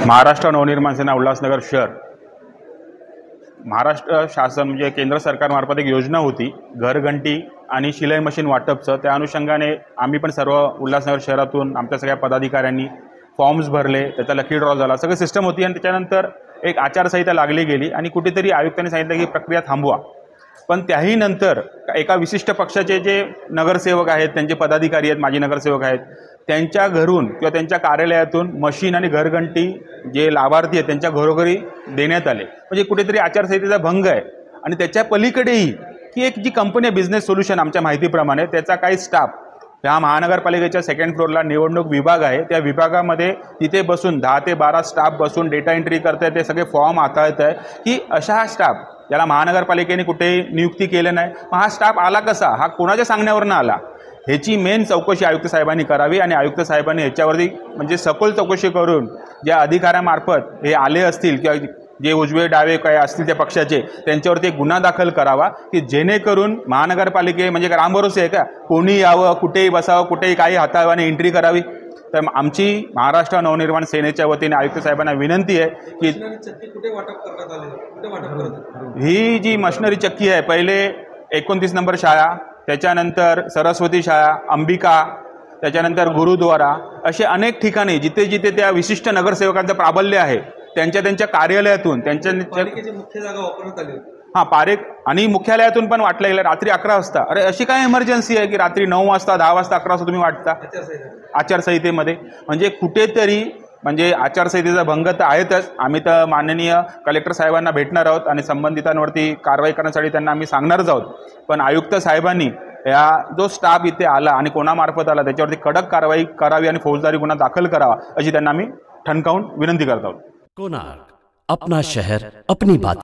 महाराष्ट्र नवनिर्माण सेना उल्हासनगर शहर, महाराष्ट्र शासन म्हणजे केंद्र सरकारमार्फत एक योजना होती घरघंटी आणि शिलाई मशीन वाटपचं। त्या अनुषंगाने आम्ही पण सर्व उल्हासनगर शहरातून आमच्या सगळ्या पदाधिकाऱ्यांनी फॉर्म्स भरले, त्याचा लकी ड्रॉ झाला, सगळं सिस्टम होती। आणि त्याच्यानंतर एक आचारसंहिता लागली गेली आणि कुठेतरी आयुक्तांनी सांगितलं की प्रक्रिया थांबवा। पण त्याही नंतर एका विशिष्ट पक्षाचे जे नगरसेवक आहेत, त्यांचे पदाधिकारी आहेत, माजी नगरसेवक आहेत, त्यांच्या घरून किंवा त्यांच्या कार्यालयातून मशीन आणि घरघंटी जे लाभार्थी आहेत त्यांच्या घरोघरी देण्यात आले। म्हणजे कुठेतरी आचारसंहितेचा भंग आहे। आणि त्याच्या पलीकडेही की एक जी कंपनी आहे बिझनेस सोल्युशन, आमच्या माहितीप्रमाणे त्याचा काही स्टाफ ह्या महानगरपालिकेच्या सेकंड फ्लोअरला निवडणूक विभाग आहे, त्या विभागामध्ये तिथे बसून 10 ते 12 स्टाफ बसून डेटा एंट्री करत आहे, ते सगळे फॉर्म हाताळत आहे की अशा हा स्टाफ ज्याला महानगरपालिकेने कुठेही नियुक्ती केलं नाही, मग हा स्टाफ आला कसा, हा कोणाच्या सांगण्यावरनं आला, ह्याची मेन चौकशी आयुक्त साहेबांनी करावी। आणि आयुक्त साहेबांनी ह्याच्यावरती म्हणजे सखोल चौकशी करून ज्या अधिकाऱ्यामार्फत हे आले असतील किंवा जे उजवे डावे काय असतील त्या पक्षाचे, त्यांच्यावरती एक गुन्हा दाखल करावा की जेणेकरून महानगरपालिके म्हणजे रामभरोसे आहे का, कोणी यावं, कुठेही बसावं, कुठेही काही हाताळावं आणि एंट्री करावी। तर आमची महाराष्ट्र नवनिर्माण सेनेच्या वतीने आयुक्त साहेबांना विनंती आहे की ही जी मशिनरी चक्की आहे, पहिले 29 नंबर शाळा, त्याच्यानंतर सरस्वती शाळा, अंबिका, त्याच्यानंतर गुरुद्वारा, असे अनेक ठिकाणी जिथे जिथे त्या विशिष्ट नगरसेवकांचं प्राबल्य आहे त्यांच्या कार्यालयातून त्यांच्या मुख्य जागा वापरण्यात आली। पारेख आणि मुख्यालयातून पण वाटलं गेलं रात्री 11 वाजता। अरे अशी काय इमर्जन्सी आहे की रात्री 9 वाजता, 10 वाजता, 11 वाजता तुम्ही वाटता आचारसंहितेमध्ये? म्हणजे कुठेतरी म्हणजे आचारसंहितेचा भंग तर आहेतच। आम्ही तर माननीय कलेक्टर साहेबांना भेटणार आहोत आणि संबंधितांवरती कारवाई करण्यासाठी त्यांना आम्ही सांगणारच आहोत। पण आयुक्त साहेबांनी या जो स्टाफ इथे आला आणि कोणामार्फत आला त्याच्यावरती कडक कारवाई करावी आणि फौजदारी गुन्हा दाखल करावा अशी त्यांना आम्ही ठणकावून विनंती करत आहोत। कोणार्क, अपना शहर अपनी बात।